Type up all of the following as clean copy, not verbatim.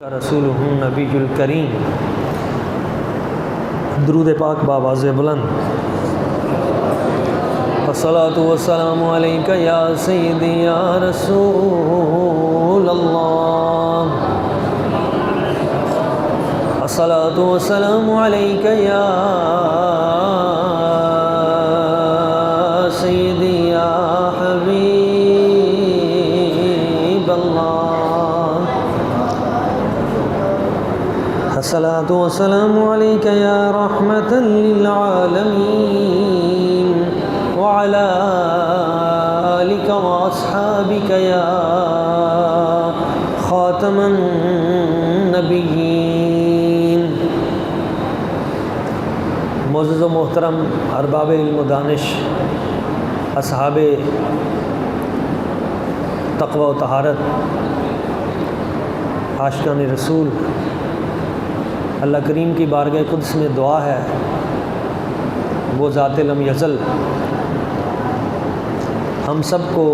رسول نبی الکریم، درود پاک بآواز بلند۔ الصلاۃ والسلام علیک یا سیدی یا رسول اللہ، الصلاۃ والسلام علیک یا سیدی یا حبیب اللہ، الصلاۃ والسلام علیک یا رحمۃ للعالمین وعلی آلک واصحابک یا خاتم النبیین۔ معزز و محترم ارباب علم و دانش، اصحاب تقوی و طہارت، عاشقان رسول، اللہ کریم کی بارگاہ قدس میں دعا ہے وہ ذات لم یزل ہم سب کو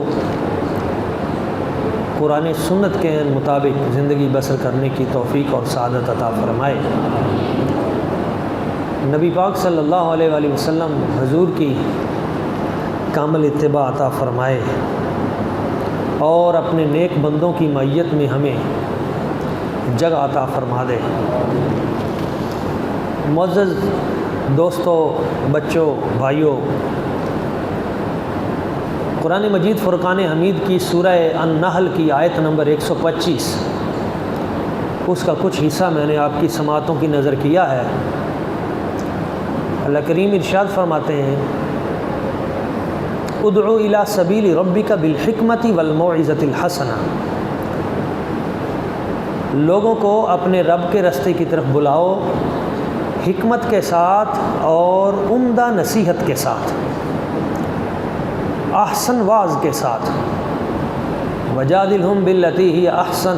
قرآن سنت کے مطابق زندگی بسر کرنے کی توفیق اور سعادت عطا فرمائے۔ نبی پاک صلی اللہ علیہ وآلہ وسلم حضور کی کامل اتباع عطا فرمائے اور اپنے نیک بندوں کی معیت میں ہمیں جگہ عطا فرما دے۔ معزز دوستوں، بچوں، بھائیوں، قرآن مجید فرقان حمید کی سورہ النحل کی آیت نمبر 125، اس کا کچھ حصہ میں نے آپ کی سماعتوں کی نظر کیا ہے۔ اللہ کریم ارشاد فرماتے ہیں، ادعو الی سبیل ربک بالحکمت والموعظۃ الحسنہ، لوگوں کو اپنے رب کے راستے کی طرف بلاؤ حکمت کے ساتھ اور عمدہ نصیحت کے ساتھ، احسن واعظ کے ساتھ، وجادلہم باللتی ہی احسن،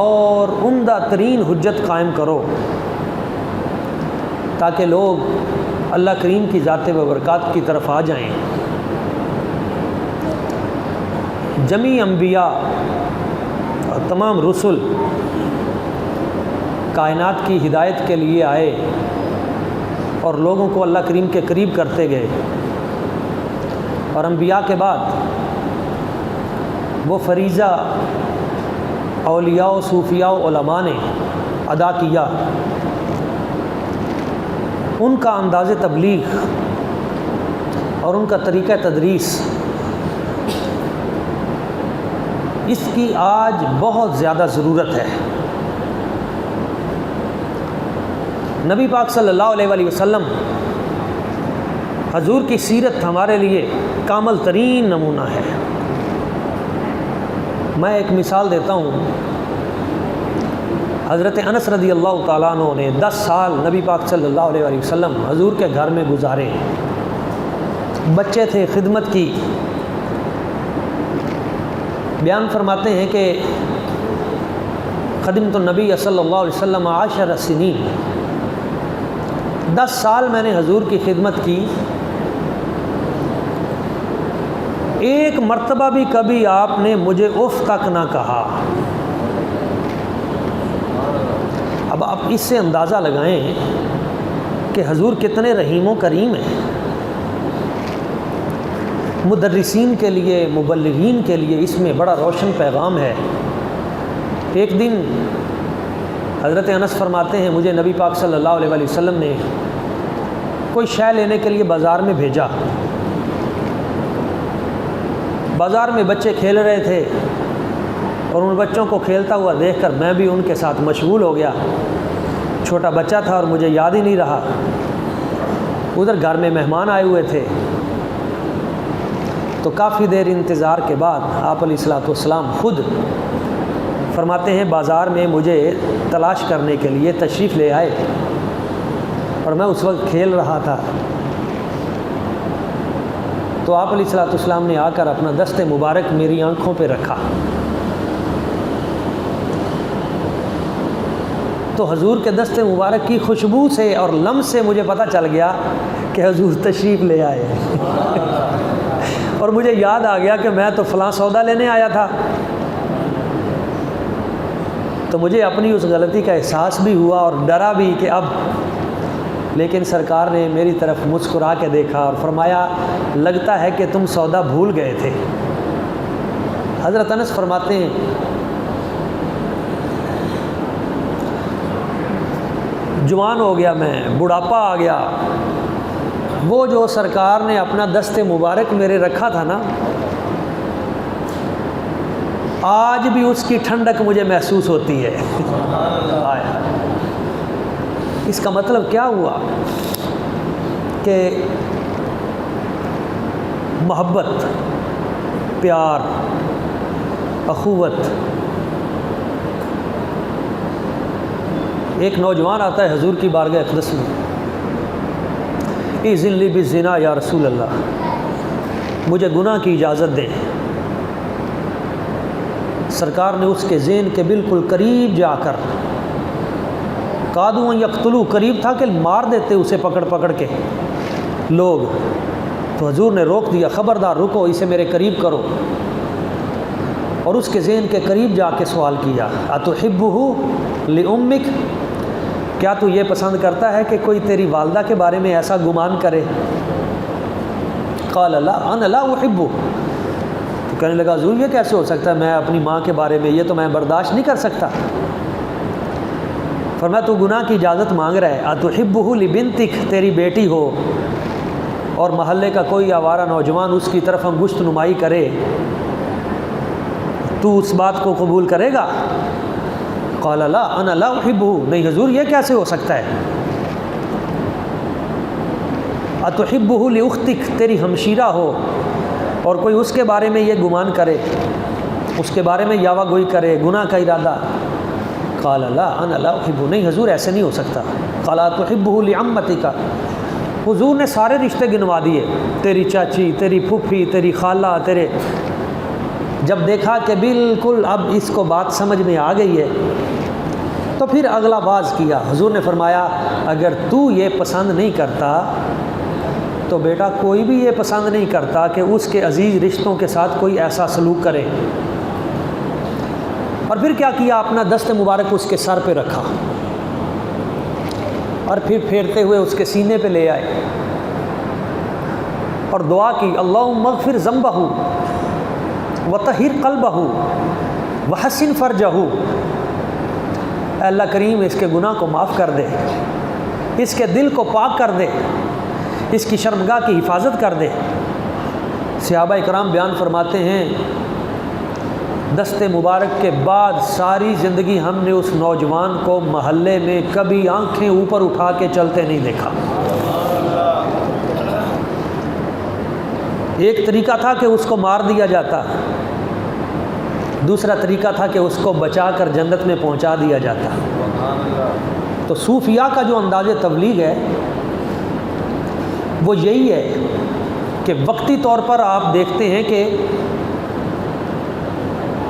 اور عمدہ ترین حجت قائم کرو تاکہ لوگ اللہ کریم کی ذات و برکات کی طرف آ جائیں۔ جمیع انبیاء اور تمام رسل کائنات کی ہدایت کے لیے آئے اور لوگوں کو اللہ کریم کے قریب کرتے گئے، اور انبیاء کے بعد وہ فریضہ اولیاء و صوفیاء و علماء نے ادا کیا۔ ان کا انداز تبلیغ اور ان کا طریقہ تدریس، اس کی آج بہت زیادہ ضرورت ہے۔ نبی پاک صلی اللہ علیہ وآلہ وسلم حضور کی سیرت ہمارے لیے کامل ترین نمونہ ہے۔ میں ایک مثال دیتا ہوں۔ حضرت انس رضی اللہ تعالیٰ عنہ نے 10 سال نبی پاک صلی اللہ علیہ وآلہ وسلم حضور کے گھر میں گزارے، بچے تھے، خدمت کی۔ بیان فرماتے ہیں کہ خدمت النبی صلی اللہ علیہ وسلم 10 سنین، 10 سال میں نے حضور کی خدمت کی، ایک مرتبہ بھی کبھی آپ نے مجھے اف تک نہ کہا۔ اب آپ اس سے اندازہ لگائیں کہ حضور کتنے رحیم و کریم ہیں۔ مدرسین کے لیے، مبلغین کے لیے اس میں بڑا روشن پیغام ہے۔ ایک دن حضرت انس فرماتے ہیں، مجھے نبی پاک صلی اللہ علیہ وآلہ وسلم نے کوئی شے لینے کے لیے بازار میں بھیجا۔ بازار میں بچے کھیل رہے تھے اور ان بچوں کو کھیلتا ہوا دیکھ کر میں بھی ان کے ساتھ مشغول ہو گیا۔ چھوٹا بچہ تھا اور مجھے یاد ہی نہیں رہا۔ ادھر گھر میں مہمان آئے ہوئے تھے، تو کافی دیر انتظار کے بعد آپ علیہ الصلوۃ والسلام خود فرماتے ہیں بازار میں مجھے تلاش کرنے کے لیے تشریف لے آئے، اور میں اس وقت کھیل رہا تھا۔ تو آپ علیہ الصلوۃ والسلام نے آ کر اپنا دست مبارک میری آنکھوں پہ رکھا، تو حضور کے دست مبارک کی خوشبو سے اور لمس سے مجھے پتہ چل گیا کہ حضور تشریف لے آئے اور مجھے یاد آ گیا کہ میں تو فلاں سودا لینے آیا تھا۔ تو مجھے اپنی اس غلطی کا احساس بھی ہوا اور ڈرا بھی کہ اب، لیکن سرکار نے میری طرف مسکرا کے دیکھا اور فرمایا لگتا ہے کہ تم سودا بھول گئے تھے۔ حضرت انس فرماتے ہیں جوان ہو گیا میں، بڑھاپا آ گیا، وہ جو سرکار نے اپنا دست مبارک میرے رکھا تھا نا، آج بھی اس کی ٹھنڈک مجھے محسوس ہوتی ہے۔ اس کا مطلب کیا ہوا کہ محبت، پیار، اخوت۔ ایک نوجوان آتا ہے حضور کی بارگاہ اقدس میں، اذن لی بالزنا یا رسول اللہ، مجھے گناہ کی اجازت دیں۔ سرکار نے اس کے ذہن کے بالکل قریب جا کر، قادو یقتلو، قریب تھا کہ مار دیتے اسے پکڑ پکڑ کے لوگ، تو حضور نے روک دیا، خبردار رکو، اسے میرے قریب کرو، اور اس کے ذہن کے قریب جا کے سوال کیا، اتحبہ لامک، کیا تو یہ پسند کرتا ہے کہ کوئی تیری والدہ کے بارے میں ایسا گمان کرے؟ قال لا انا لا احبہ، تو کہنے لگا حضور یہ کیسے ہو سکتا ہے، میں اپنی ماں کے بارے میں یہ تو میں برداشت نہیں کر سکتا۔ فرمایا تو گناہ کی اجازت مانگ رہا ہے، اتحبہ لبنتک، تیری بیٹی ہو اور محلے کا کوئی آوارہ نوجوان اس کی طرف انگشت نمائی کرے، تو اس بات کو قبول کرے گا؟ قال لا انا لا احبہ، نہیں حضور یہ کیسے ہو سکتا ہے۔ اتحبہ لاختک، تیری ہمشیرہ ہو اور کوئی اس کے بارے میں یہ گمان کرے، اس کے بارے میں یاوہ گوئی کرے، گناہ کا ارادہ۔ قال لا انا لا احبہ، نہیں حضور ایسے نہیں ہو سکتا۔ قال اتحبہ لعمتک، حضور نے سارے رشتے گنوا دیے، تیری چاچی، تیری پھوپھی، تیری خالہ، تیرے، جب دیکھا کہ بالکل اب اس کو بات سمجھ میں آ گئی ہے تو پھر اگلا باز کیا۔ حضور نے فرمایا اگر تو یہ پسند نہیں کرتا تو بیٹا کوئی بھی یہ پسند نہیں کرتا کہ اس کے عزیز رشتوں کے ساتھ کوئی ایسا سلوک کرے۔ اور پھر کیا کیا، اپنا دست مبارک اس کے سر پہ رکھا اور پھر پھیرتے ہوئے اس کے سینے پہ لے آئے اور دعا کی، اللہم اغفر ذنبہ وطہر قلبہ وحسن فرجہ، اے اللہ کریم اس کے گناہ کو معاف کر دے، اس کے دل کو پاک کر دے، اس کی شرمگاہ کی حفاظت کر دے۔ صحابہ اکرام بیان فرماتے ہیں دست مبارک کے بعد ساری زندگی ہم نے اس نوجوان کو محلے میں کبھی آنکھیں اوپر اٹھا کے چلتے نہیں دیکھا۔ ایک طریقہ تھا کہ اس کو مار دیا جاتا، دوسرا طریقہ تھا کہ اس کو بچا کر جنت میں پہنچا دیا جاتا۔ تو صوفیاء کا جو انداز تبلیغ ہے وہ یہی ہے کہ وقتی طور پر آپ دیکھتے ہیں کہ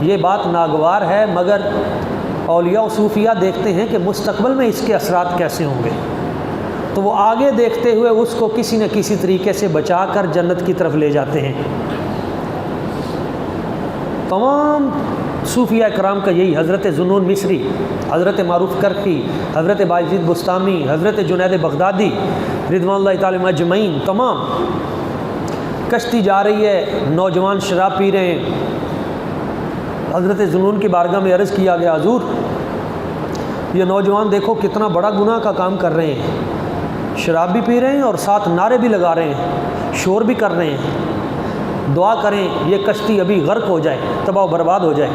یہ بات ناگوار ہے، مگر اولیاء و صوفیاء دیکھتے ہیں کہ مستقبل میں اس کے اثرات کیسے ہوں گے، تو وہ آگے دیکھتے ہوئے اس کو کسی نہ کسی طریقے سے بچا کر جنت کی طرف لے جاتے ہیں۔ تمام صوفیاء کرام کا یہی، حضرت ذوالنون مصری، حضرت معروف کرخی، حضرت بایزید بستامی، حضرت جنید بغدادی رضوان اللہ تعالی اجمعین، تمام کشتی جا رہی ہے، نوجوان شراب پی رہے ہیں، حضرت ذوالنون کی بارگاہ میں عرض کیا گیا حضور یہ نوجوان دیکھو کتنا بڑا گناہ کا کام کر رہے ہیں، شراب بھی پی رہے ہیں اور ساتھ نعرے بھی لگا رہے ہیں، شور بھی کر رہے ہیں، دعا کریں یہ کشتی ابھی غرق ہو جائے، تباہ و برباد ہو جائے۔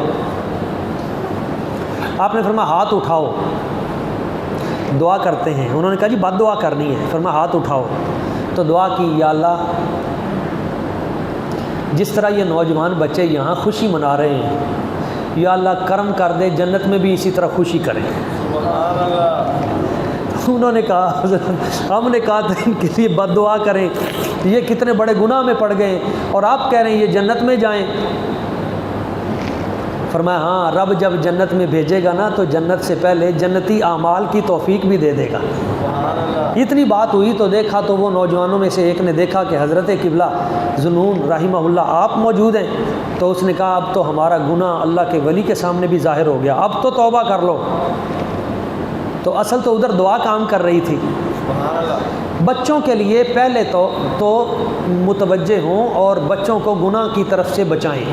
آپ نے فرمایا ہاتھ اٹھاؤ، دعا کرتے ہیں۔ انہوں نے کہا جی بد دعا کرنی ہے، فرمایا ہاتھ اٹھاؤ، تو دعا کی، یا اللہ جس طرح یہ نوجوان بچے یہاں خوشی منا رہے ہیں، یا اللہ کرم کر دے جنت میں بھی اسی طرح خوشی کریں۔ انہوں نے کہا حضرت ہم نے کہا تھا ان کے لیے بد دعا کریں، یہ کتنے بڑے گناہ میں پڑ گئے اور آپ کہہ رہے ہیں یہ جنت میں جائیں۔ فرمایا ہاں رب جب جنت میں بھیجے گا نا تو جنت سے پہلے جنتی اعمال کی توفیق بھی دے دے گا۔ اتنی بات ہوئی تو دیکھا تو وہ نوجوانوں میں سے ایک نے دیکھا کہ حضرت قبلہ ذوالنون رحمہ اللہ آپ موجود ہیں، تو اس نے کہا اب تو ہمارا گناہ اللہ کے ولی کے سامنے بھی ظاہر ہو گیا، اب تو توبہ کر لو۔ تو اصل تو ادھر دعا کام کر رہی تھی۔ بچوں کے لیے پہلے تو متوجہ ہوں اور بچوں کو گناہ کی طرف سے بچائیں۔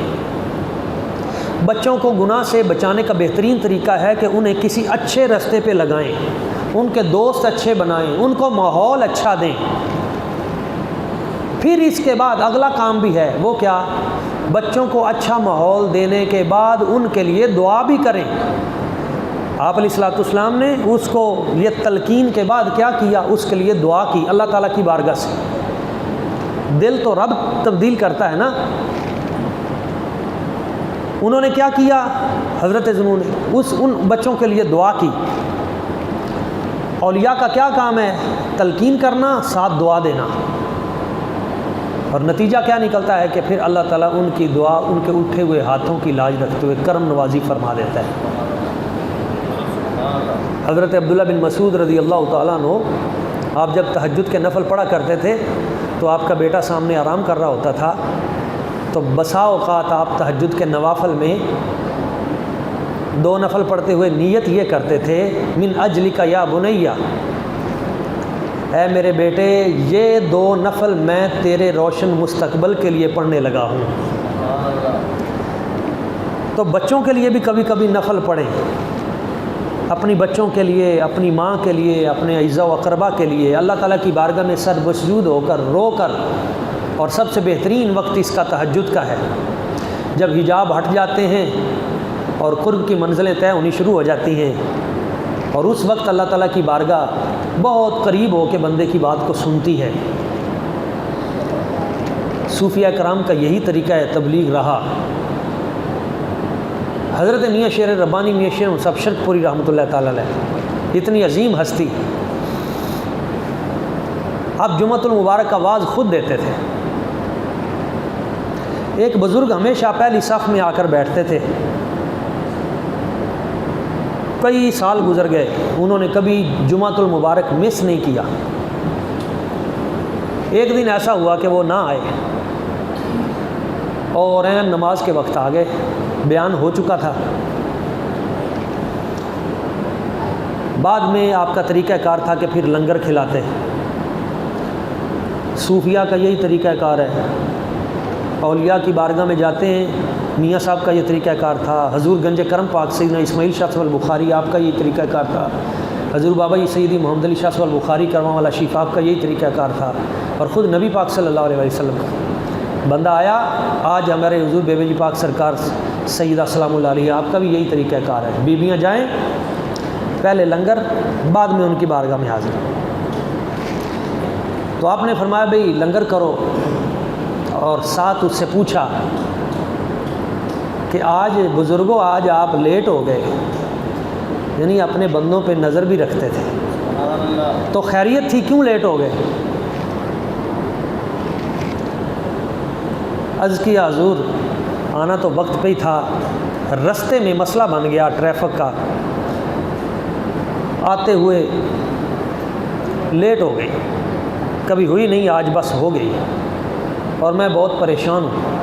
بچوں کو گناہ سے بچانے کا بہترین طریقہ ہے کہ انہیں کسی اچھے راستے پہ لگائیں، ان کے دوست اچھے بنائیں، ان کو ماحول اچھا دیں۔ پھر اس کے بعد اگلا کام بھی ہے، وہ کیا؟ بچوں کو اچھا ماحول دینے کے بعد ان کے لیے دعا بھی کریں۔ آپ علیہ الصلوۃ والسلام نے اس کو یہ تلقین کے بعد کیا کیا؟ اس کے لیے دعا کی اللہ تعالیٰ کی بارگاہ سے۔ دل تو رب تبدیل کرتا ہے نا۔ انہوں نے کیا کیا؟ حضرت ذوالنون نے ان بچوں کے لیے دعا کی۔ اولیاء کا کیا کام ہے؟ تلقین کرنا، ساتھ دعا دینا، اور نتیجہ کیا نکلتا ہے کہ پھر اللہ تعالیٰ ان کی دعا ان کے اٹھے ہوئے ہاتھوں کی لاج رکھتے ہوئے کرم نوازی فرما دیتا ہے۔ حضرت عبداللہ بن مسعود رضی اللہ تعالیٰ عنہ، آپ جب تہجد کے نفل پڑھا کرتے تھے تو آپ کا بیٹا سامنے آرام کر رہا ہوتا تھا، تو بسا اوقات آپ تہجد کے نوافل میں 2 نفل پڑھتے ہوئے نیت یہ کرتے تھے، من اجلک یا بنیا، اے میرے بیٹے یہ 2 نفل میں تیرے روشن مستقبل کے لیے پڑھنے لگا ہوں۔ تو بچوں کے لیے بھی کبھی کبھی نفل پڑھیں، اپنی بچوں کے لیے، اپنی ماں کے لیے، اپنے اعزاء و اقربا کے لیے اللہ تعالیٰ کی بارگاہ میں سر بسجود ہو کر رو کر۔ اور سب سے بہترین وقت اس کا تہجد کا ہے، جب حجاب ہٹ جاتے ہیں اور قرب کی منزلیں طے ہونی شروع ہو جاتی ہیں، اور اس وقت اللہ تعالیٰ کی بارگاہ بہت قریب ہو کے بندے کی بات کو سنتی ہے۔ صوفیہ کرام کا یہی طریقہ ہے تبلیغ رہا۔ حضرت میاں شیر ربانی، میاں شیر مصعب شرک پوری رحمۃ اللہ تعالیٰ علیہ، اتنی عظیم ہستی، آپ جمعۃ المبارک کا واعظ خود دیتے تھے۔ ایک بزرگ ہمیشہ پہلی صف میں آ کر بیٹھتے تھے، کئی سال گزر گئے، انہوں نے کبھی جمعۃ المبارک مس نہیں کیا۔ ایک دن ایسا ہوا کہ وہ نہ آئے اور عین نماز کے وقت آ گئے، بیان ہو چکا تھا۔ بعد میں آپ کا طریقہ کار تھا کہ پھر لنگر کھلاتے، صوفیہ کا یہی طریقہ کار ہے، اولیاء کی بارگاہ میں جاتے ہیں، میاں صاحب کا یہ طریقہ کار تھا، حضور گنج کرم پاک سیدنا اسماعیل شاہ صاحب البخاری آپ کا یہ طریقہ کار تھا، حضور بابا جی سیدی محمد علی شاہ صاحب البخاری کرواں والا شیخ آپ کا یہی طریقہ کار تھا، اور خود نبی پاک صلی اللہ علیہ وسلم کا بندہ آیا، آج ہمارے حضور بیبی جی پاک سرکار سیدہ سلام اللہ علیہ آپ کا بھی یہی طریقہ کار ہے، بیویاں جائیں پہلے لنگر، بعد میں ان کی بارگاہ میں حاضر۔ تو آپ نے فرمایا بھئی لنگر کرو، اور ساتھ اس سے پوچھا کہ آج بزرگوں آج آپ لیٹ ہو گئے، یعنی اپنے بندوں پہ نظر بھی رکھتے تھے، تو خیریت تھی کیوں لیٹ ہو گئے؟ عرض کیا حضور آنا تو وقت پہ ہی تھا، رستے میں مسئلہ بن گیا ٹریفک کا، آتے ہوئے لیٹ ہو گئی، کبھی ہوئی نہیں آج بس ہو گئی، اور میں بہت پریشان ہوں۔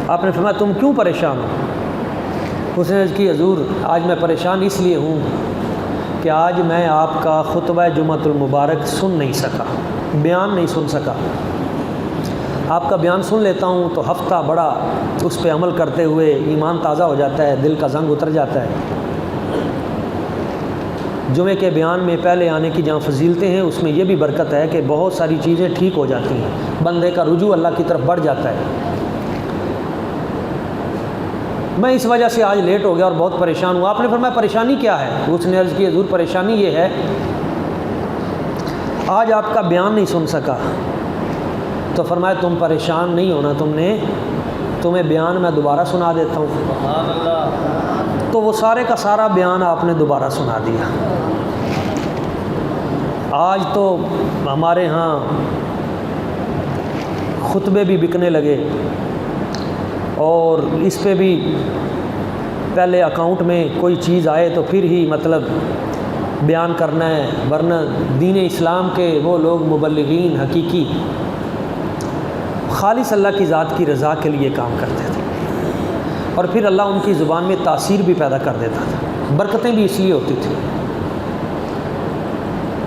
آپ نے فرمایا تم کیوں پریشان ہو؟ اس نے عرض کی حضور آج میں پریشان اس لیے ہوں کہ آج میں آپ کا خطبہ جمعۃ المبارک سن نہیں سکا، بیان نہیں سن سکا۔ آپ کا بیان سن لیتا ہوں تو ہفتہ بڑا اس پہ عمل کرتے ہوئے ایمان تازہ ہو جاتا ہے، دل کا زنگ اتر جاتا ہے۔ جمعے کے بیان میں پہلے آنے کی جہاں فضیلتیں ہیں اس میں یہ بھی برکت ہے کہ بہت ساری چیزیں ٹھیک ہو جاتی ہیں، بندے کا رجوع اللہ کی طرف بڑھ جاتا ہے۔ میں اس وجہ سے آج لیٹ ہو گیا اور بہت پریشان ہوں۔ آپ نے فرمایا پریشانی کیا ہے؟ اس نے عرض کی حضور پریشانی یہ ہے آج آپ کا بیان نہیں سن سکا۔ تو فرمایا تم پریشان نہیں ہونا، تمہیں بیان میں دوبارہ سنا دیتا ہوں۔ سبحان اللہ۔ تو وہ سارے کا سارا بیان آپ نے دوبارہ سنا دیا۔ آج تو ہمارے ہاں خطبے بھی بکنے لگے اور اس پہ بھی پہلے اکاؤنٹ میں کوئی چیز آئے تو پھر ہی مطلب بیان کرنا ہے، ورنہ دین اسلام کے وہ لوگ مبلغین حقیقی خالص اللہ کی ذات کی رضا کے لیے کام کرتے تھے، اور پھر اللہ ان کی زبان میں تاثیر بھی پیدا کر دیتا تھا، برکتیں بھی اس لیے ہوتی تھیں۔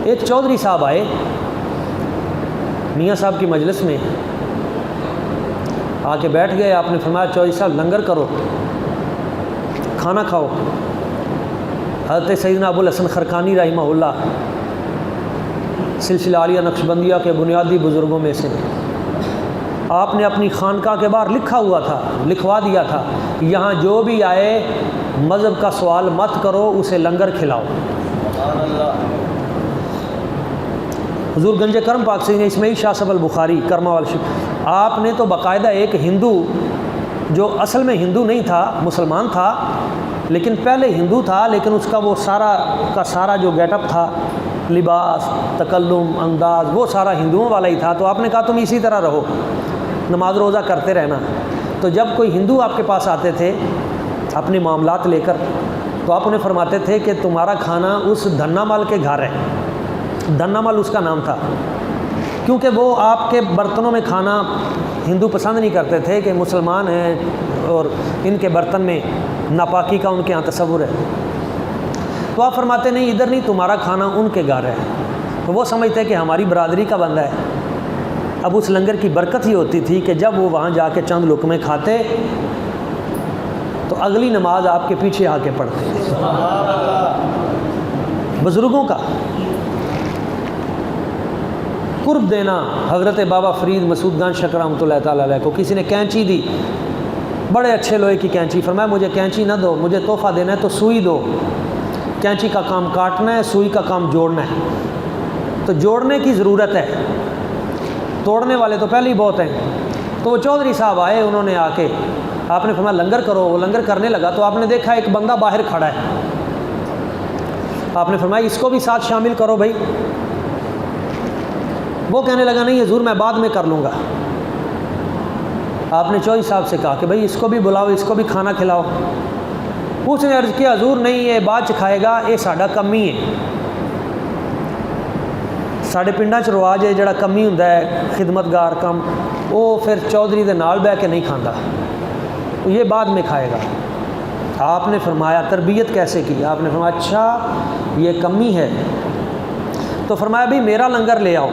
ایک چودھری صاحب آئے میاں صاحب کی مجلس میں، آ کے بیٹھ گئے۔ آپ نے فرمایا چودھری صاحب لنگر کرو، کھانا کھاؤ۔ حضرت سیدنا ابو الحسن خرقانی رحمہ اللہ سلسلہ عالیہ نقشبندیہ کے بنیادی بزرگوں میں سے، آپ نے اپنی خانقاہ کے باہر لکھا ہوا تھا، لکھوا دیا تھا، یہاں جو بھی آئے مذہب کا سوال مت کرو، اسے لنگر کھلاؤ۔ حضور گنج کرم پاک سے اسماعیل شاہ صاحب البخاری کرما والشف، آپ نے تو باقاعدہ ایک ہندو جو اصل میں ہندو نہیں تھا، مسلمان تھا، لیکن پہلے ہندو تھا، لیکن اس کا وہ سارا کا سارا جو گیٹ اپ تھا، لباس، تکلم، انداز، وہ سارا ہندوؤں والا ہی تھا۔ تو آپ نے کہا تم اسی طرح رہو، نماز روزہ کرتے رہنا۔ تو جب کوئی ہندو آپ کے پاس آتے تھے اپنے معاملات لے کر، تو آپ انہیں فرماتے تھے کہ تمہارا کھانا اس دھنا مال کے گھر ہے۔ دھنا مال اس کا نام تھا، کیونکہ وہ آپ کے برتنوں میں کھانا ہندو پسند نہیں کرتے تھے کہ مسلمان ہیں اور ان کے برتن میں ناپاکی کا ان کے ہاں تصور ہے۔ تو آپ فرماتے نہیں، ادھر نہیں، تمہارا کھانا ان کے گھر ہے۔ تو وہ سمجھتے کہ ہماری برادری کا بندہ ہے۔ اب اس لنگر کی برکت یہ ہوتی تھی کہ جب وہ وہاں جا کے چند لقمے کھاتے تو اگلی نماز آپ کے پیچھے آ کے پڑھتے تھے۔ بزرگوں کا قرب دینا۔ حضرت بابا فرید مسعود گنج شکر رحمۃ اللہ تعالیٰ علیہ کو کسی نے کینچی دی، بڑے اچھے لوہے کی کینچی، فرمایا مجھے کینچی نہ دو، مجھے تحفہ دینا ہے تو سوئی دو۔ کینچی کا کام کاٹنا ہے، سوئی کا کام جوڑنا ہے۔ تو جوڑنے کی ضرورت ہے، توڑنے والے تو پہلے ہی بہت ہیں۔ تو وہ چودھری صاحب آئے، انہوں نے آ کے آپ نے فرمایا لنگر کرو۔ وہ لنگر کرنے لگا تو آپ نے دیکھا ایک بندہ باہر کھڑا ہے۔ آپ نے فرمایا اس کو بھی ساتھ شامل کرو بھائی۔ وہ کہنے لگا نہیں حضور میں بعد میں کر لوں گا۔ آپ نے چودھری صاحب سے کہا کہ بھائی اس کو بھی بلاؤ، اس کو بھی کھانا کھلاؤ۔ اس نے عرض کیا حضور نہیں، یہ بعد کھائے گا، یہ ساڈا کمی ہے۔ ساڈے پنڈاں چ رواج ہے جڑا کمی ہوندا ہے خدمتگار کم، وہ پھر چودھری دے نال بیٹھ کے نہیں کھاندا، یہ بعد میں کھائے گا۔ آپ نے فرمایا تربیت کیسے کی؟ آپ نے فرمایا اچھا یہ کمی ہے، تو فرمایا بھی میرا لنگر لے آؤ۔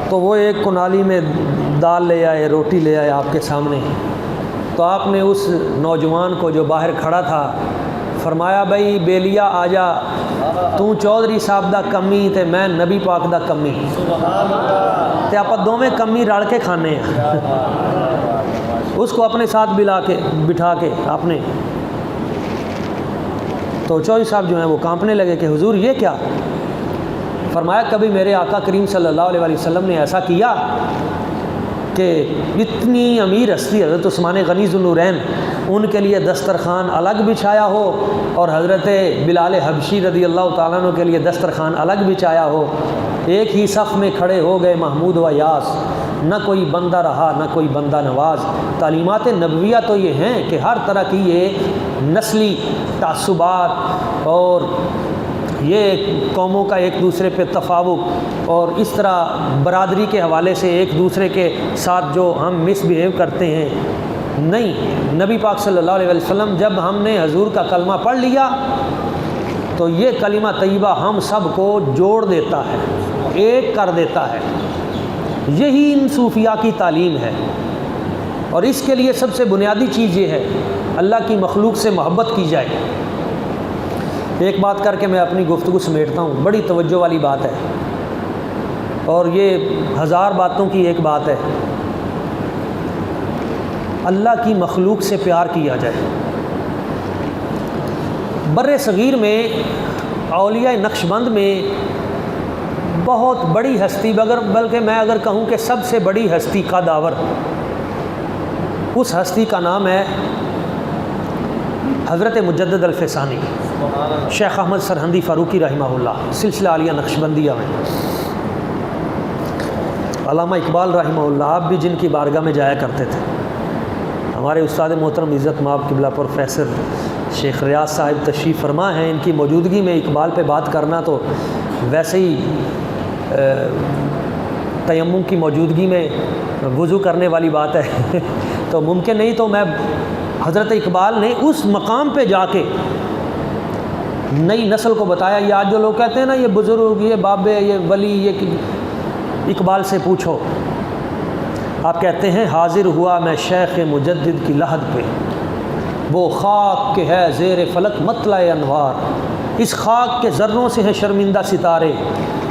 تو وہ ایک کنالی میں دال لے آئے، روٹی لے آئے آپ کے سامنے۔ تو آپ نے اس نوجوان کو جو باہر کھڑا تھا فرمایا بھائی بیلیا آ جا، تو چودھری صاحب دا کمی تے میں نبی پاک دا کمی، تے آپ دونوں کمی رل کے کھانے ہیں۔ اس کو اپنے ساتھ بٹھا کے آپ نے، تو چودھری صاحب جو ہیں وہ کانپنے لگے کہ حضور یہ کیا؟ فرمایا کبھی میرے آقا کریم صلی اللہ علیہ وسلم نے ایسا کیا کہ اتنی امیر ہستی حضرت عثمان غنی ذوالنورین، ان کے لیے دسترخوان الگ بچھایا ہو، اور حضرت بلال حبشی رضی اللہ تعالیٰ عنہ کے لیے دسترخوان الگ بچھایا ہو، ایک ہی صف میں کھڑے ہو گئے محمود و یاس، نہ کوئی بندہ رہا نہ کوئی بندہ نواز۔ تعلیمات نبویہ تو یہ ہیں کہ ہر طرح کی یہ نسلی تعصبات اور یہ قوموں کا ایک دوسرے پہ تفاوق اور اس طرح برادری کے حوالے سے ایک دوسرے کے ساتھ جو ہم مس بیہیو کرتے ہیں، نہیں۔ نبی پاک صلی اللہ علیہ وسلم جب ہم نے حضور کا کلمہ پڑھ لیا تو یہ کلمہ طیبہ ہم سب کو جوڑ دیتا ہے، ایک کر دیتا ہے۔ یہی ان صوفیاء کی تعلیم ہے، اور اس کے لیے سب سے بنیادی چیز یہ ہے اللہ کی مخلوق سے محبت کی جائے۔ ایک بات کر کے میں اپنی گفتگو سمیٹتا ہوں، بڑی توجہ والی بات ہے، اور یہ ہزار باتوں کی ایک بات ہے۔ اللہ کی مخلوق سے پیار کیا جائے۔ بر صغیر میں اولیاء نقشبند میں بہت بڑی ہستی، بلکہ میں اگر کہوں کہ سب سے بڑی ہستی کا داور، اس ہستی کا نام ہے حضرت مجدد الفسانی شیخ احمد سرہندی فاروقی رحمہ اللہ، سلسلہ عالیہ نقشبندیہ میں۔ علامہ اقبال رحمہ اللہ آپ بھی جن کی بارگاہ میں جایا کرتے تھے، ہمارے استاد محترم عزت مآب قبلہ پروفیسر شیخ ریاض صاحب تشریف فرما ہیں، ان کی موجودگی میں اقبال پہ بات کرنا تو ویسے ہی تیمم کی موجودگی میں وضو کرنے والی بات ہے تو ممکن نہیں، تو میں حضرت اقبال نے اس مقام پہ جا کے نئی نسل کو بتایا. یہ آج جو لوگ کہتے ہیں نا یہ بزرگ، یہ بابے، یہ ولی، یہ اقبال سے پوچھو. آپ کہتے ہیں حاضر ہوا میں شیخ مجدد کی لحد پہ، وہ خاک کے ہے زیر فلک مطلع انوار. اس خاک کے ذروں سے ہیں شرمندہ ستارے،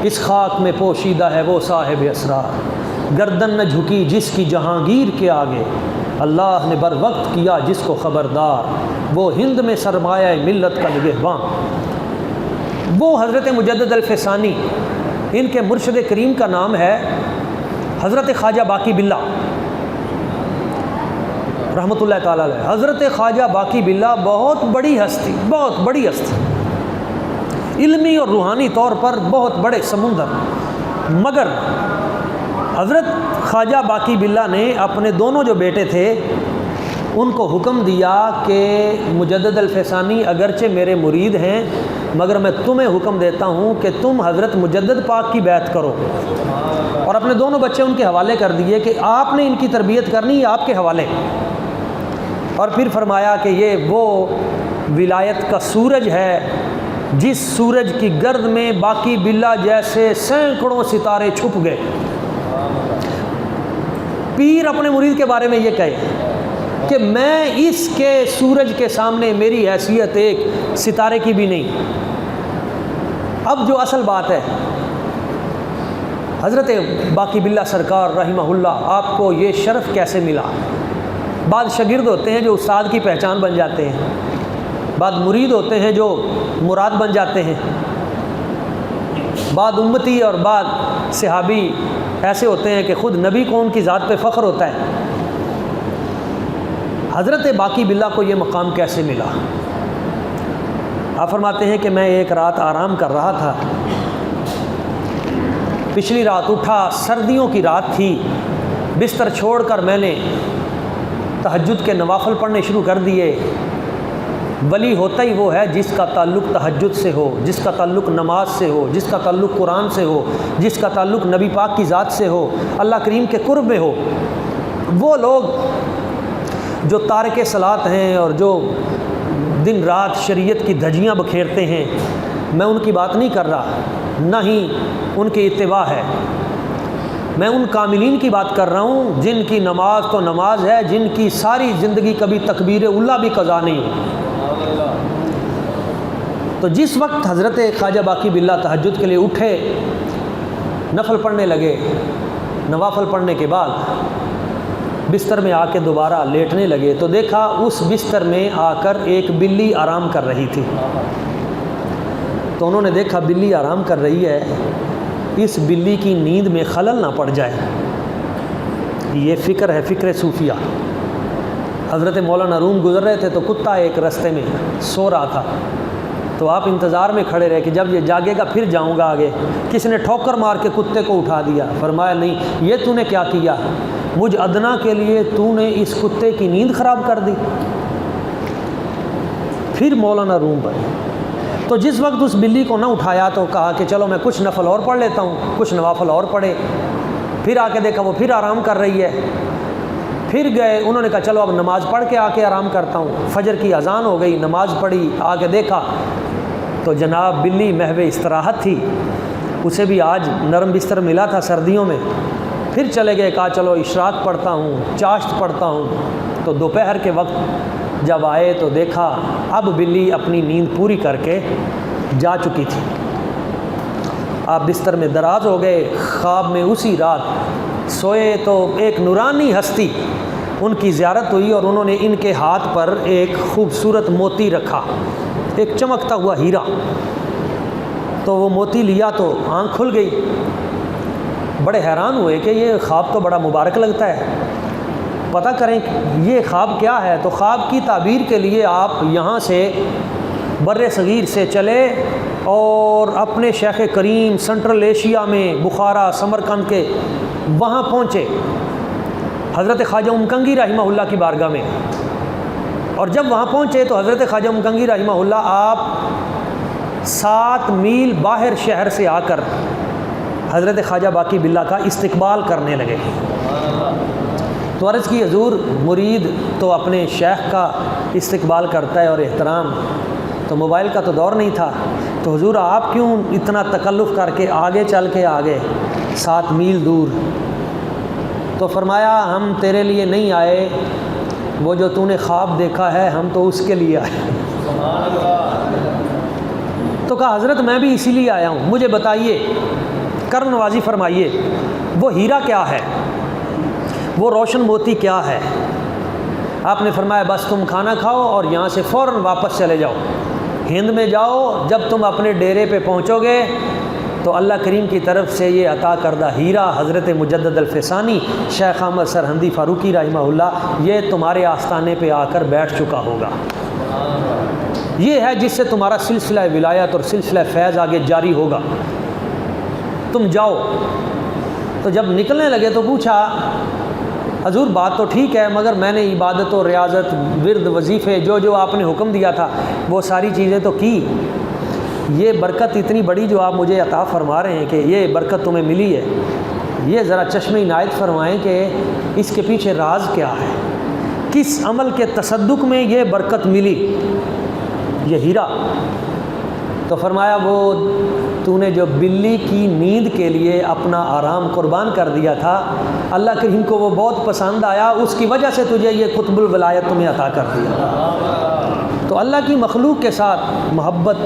اس خاک میں پوشیدہ ہے وہ صاحب اسرار. گردن نہ جھکی جس کی جہانگیر کے آگے، اللہ نے بر وقت کیا جس کو خبردار. وہ ہند میں سرمایہ ملت کا نگہباں. وہ حضرت مجدد الفسانی، ان کے مرشد کریم کا نام ہے حضرت خواجہ باقی باللہ رحمۃ اللہ تعالیٰ علیہ. حضرت خواجہ باقی باللہ بہت بڑی ہستی، بہت بڑی ہستی، علمی اور روحانی طور پر بہت بڑے سمندر. مگر حضرت خواجہ باقی باللہ نے اپنے دونوں جو بیٹے تھے ان کو حکم دیا کہ مجدد الفسانی اگرچہ میرے مرید ہیں مگر میں تمہیں حکم دیتا ہوں کہ تم حضرت مجدد پاک کی بیعت کرو. اور اپنے دونوں بچے ان کے حوالے کر دیے کہ آپ نے ان کی تربیت کرنی، یہ آپ کے حوالے. اور پھر فرمایا کہ یہ وہ ولایت کا سورج ہے جس سورج کی گرد میں باقی باللہ جیسے سینکڑوں ستارے چھپ گئے. پیر اپنے مرید کے بارے میں یہ کہے کہ میں اس کے سورج کے سامنے میری حیثیت ایک ستارے کی بھی نہیں. اب جو اصل بات ہے، حضرت باقی باللہ سرکار رحمہ اللہ آپ کو یہ شرف کیسے ملا؟ بعض شاگرد ہوتے ہیں جو استاد کی پہچان بن جاتے ہیں، بعض مرید ہوتے ہیں جو مراد بن جاتے ہیں، بعض امتی اور بعض صحابی ایسے ہوتے ہیں کہ خود نبی کو ان کی ذات پہ فخر ہوتا ہے. حضرت باقی باللہ کو یہ مقام کیسے ملا؟ آپ فرماتے ہیں کہ میں ایک رات آرام کر رہا تھا، پچھلی رات اٹھا، سردیوں کی رات تھی، بستر چھوڑ کر میں نے تہجد کے نوافل پڑھنے شروع کر دیے. ولی ہوتا ہی وہ ہے جس کا تعلق تہجد سے ہو، جس کا تعلق نماز سے ہو، جس کا تعلق قرآن سے ہو، جس کا تعلق نبی پاک کی ذات سے ہو، اللہ کریم کے قرب میں ہو. وہ لوگ جو تارک صلاۃ ہیں اور جو دن رات شریعت کی دھجیاں بکھیرتے ہیں، میں ان کی بات نہیں کر رہا، نہ ہی ان کی اتباع ہے. میں ان کاملین کی بات کر رہا ہوں جن کی نماز تو نماز ہے، جن کی ساری زندگی کبھی تکبیر اولیٰ بھی قضا نہیں ہوئی. تو جس وقت حضرت خواجہ باقی باللہ تہجد کے لیے اٹھے، نفل پڑھنے لگے، نوافل پڑھنے کے بعد بستر میں آ کے دوبارہ لیٹنے لگے تو دیکھا اس بستر میں آ کر ایک بلی آرام کر رہی تھی. تو انہوں نے دیکھا بلی آرام کر رہی ہے، اس بلی کی نیند میں خلل نہ پڑ جائے. یہ فکر ہے، فکر صوفیہ. حضرت مولانا روم گزر رہے تھے تو کتا ایک رستے میں سو رہا تھا، تو آپ انتظار میں کھڑے رہے کہ جب یہ جاگے گا پھر جاؤں گا آگے. کسی نے ٹھوکر مار کے کتے کو اٹھا دیا. فرمایا نہیں، یہ تو نے کیا کیا؟ مجھ ادنا کے لیے تو نے اس کتے کی نیند خراب کر دی. پھر مولانا روم پر تو جس وقت اس بلی کو نہ اٹھایا تو کہا کہ چلو میں کچھ نفل اور پڑھ لیتا ہوں. کچھ نوافل اور پڑھے، پھر آ کے دیکھا وہ پھر آرام کر رہی ہے. پھر گئے، انہوں نے کہا چلو اب نماز پڑھ کے آ کے آرام کرتا ہوں. فجر کی اذان ہو گئی، نماز پڑھی، آ کے دیکھا تو جناب بلی محو استراحت تھی. اسے بھی آج نرم بستر ملا تھا سردیوں میں. پھر چلے گئے، کہا چلو اشراق پڑھتا ہوں، چاشت پڑھتا ہوں. تو دوپہر کے وقت جب آئے تو دیکھا اب بلی اپنی نیند پوری کر کے جا چکی تھی. آپ بستر میں دراز ہو گئے. خواب میں اسی رات سوئے تو ایک نورانی ہستی ان کی زیارت ہوئی اور انہوں نے ان کے ہاتھ پر ایک خوبصورت موتی رکھا، ایک چمکتا ہوا ہیرا. تو وہ موتی لیا تو آنکھ کھل گئی. بڑے حیران ہوئے کہ یہ خواب تو بڑا مبارک لگتا ہے، پتہ کریں یہ خواب کیا ہے. تو خواب کی تعبیر کے لیے آپ یہاں سے بر صغیر سے چلے اور اپنے شیخ کریم سنٹرل ایشیا میں بخارا سمرقند کے وہاں پہنچے. حضرت خواجہ امکنگی رحمہ اللہ کی بارگاہ میں، اور جب وہاں پہنچے تو حضرت خواجہ امکنگی رحمہ اللہ آپ 7 میل باہر شہر سے آ کر حضرت خواجہ باقی باللہ کا استقبال کرنے لگے۔ تو عرض کی حضور مرید تو اپنے شیخ کا استقبال کرتا ہے اور احترام، تو موبائل کا تو دور نہیں تھا، تو حضور آپ کیوں اتنا تکلف کر کے آگے چل کے آگے 7 میل دور؟ تو فرمایا ہم تیرے لیے نہیں آئے، وہ جو تو نے خواب دیکھا ہے ہم تو اس کے لیے آئے۔ تو کہا حضرت میں بھی اسی لیے آیا ہوں، مجھے بتائیے، کرم نوازی فرمائیے، وہ ہیرا کیا ہے، وہ روشن موتی کیا ہے؟ آپ نے فرمایا بس تم کھانا کھاؤ اور یہاں سے فوراً واپس چلے جاؤ، ہند میں جاؤ، جب تم اپنے ڈیرے پہ پہنچو گے تو اللہ کریم کی طرف سے یہ عطا کردہ ہیرا حضرت مجدد الفسانی شیخ احمد سرہندی فاروقی رحمہ اللہ یہ تمہارے آستانے پہ آ کر بیٹھ چکا ہوگا، یہ ہے جس سے تمہارا سلسلہ ولایت اور سلسلہ فیض آگے جاری ہوگا، تم جاؤ۔ تو جب نکلنے لگے تو پوچھا حضور بات تو ٹھیک ہے، مگر میں نے عبادت و ریاضت، ورد، وظیفے جو آپ نے حکم دیا تھا وہ ساری چیزیں تو کی، یہ برکت اتنی بڑی جو آپ مجھے عطا فرما رہے ہیں کہ یہ برکت تمہیں ملی ہے، یہ ذرا چشم عنایت فرمائیں کہ اس کے پیچھے راز کیا ہے، کس عمل کے تصدق میں یہ برکت ملی، یہ ہیرا؟ تو فرمایا وہ تو نے جو بلی کی نیند کے لیے اپنا آرام قربان کر دیا تھا، اللہ کریم کو وہ بہت پسند آیا، اس کی وجہ سے تجھے یہ قطب الولایت تمہیں عطا کر دیا۔ تو اللہ کی مخلوق کے ساتھ محبت،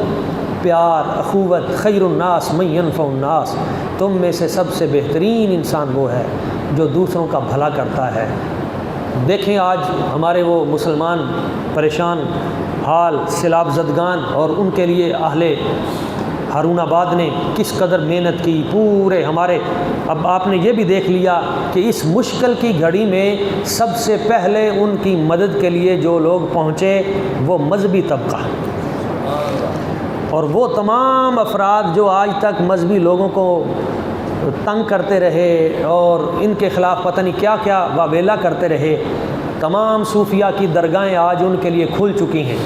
پیار، اخوت، خیر الناس من ینفع الناس، تم میں سے سب سے بہترین انسان وہ ہے جو دوسروں کا بھلا کرتا ہے۔ دیکھیں آج ہمارے وہ مسلمان پریشان حال سیلاب زدگان، اور ان کے لیے اہل ہارون آباد نے کس قدر محنت کی، پورے ہمارے، اب آپ نے یہ بھی دیکھ لیا کہ اس مشکل کی گھڑی میں سب سے پہلے ان کی مدد کے لیے جو لوگ پہنچے وہ مذہبی طبقہ، اور وہ تمام افراد جو آج تک مذہبی لوگوں کو تنگ کرتے رہے اور ان کے خلاف پتہ نہیں کیا کیا واویلا کرتے رہے، تمام صوفیہ کی درگاہیں آج ان کے لیے کھل چکی ہیں۔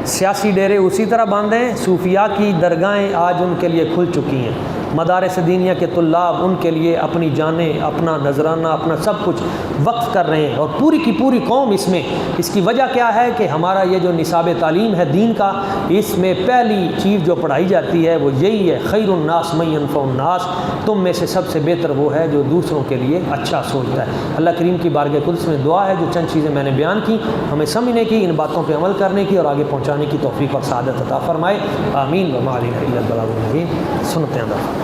سیاسی ڈیرے اسی طرح باندھیں، صوفیہ کی درگاہیں آج ان کے لیے کھل چکی ہیں، مدارس دینیہ کے طلاب ان کے لیے اپنی جانیں، اپنا نذرانہ، اپنا سب کچھ وقف کر رہے ہیں، اور پوری کی پوری قوم اس میں۔ اس کی وجہ کیا ہے کہ ہمارا یہ جو نصاب تعلیم ہے دین کا، اس میں پہلی چیز جو پڑھائی جاتی ہے وہ یہی ہے، خیر الناس من ینفع الناس، تم میں سے سب سے بہتر وہ ہے جو دوسروں کے لیے اچھا سوچتا ہے۔ اللہ کریم کی بارگاہ قدس میں دعا ہے جو چند چیزیں میں نے بیان کی ہمیں سمجھنے کی، ان باتوں پہ عمل کرنے کی اور آگے پہنچانے کی توفیق اور سعادت عطا فرمائے، آمین۔ وما علینا الا البلاغ المبین۔ سنتے ہیں۔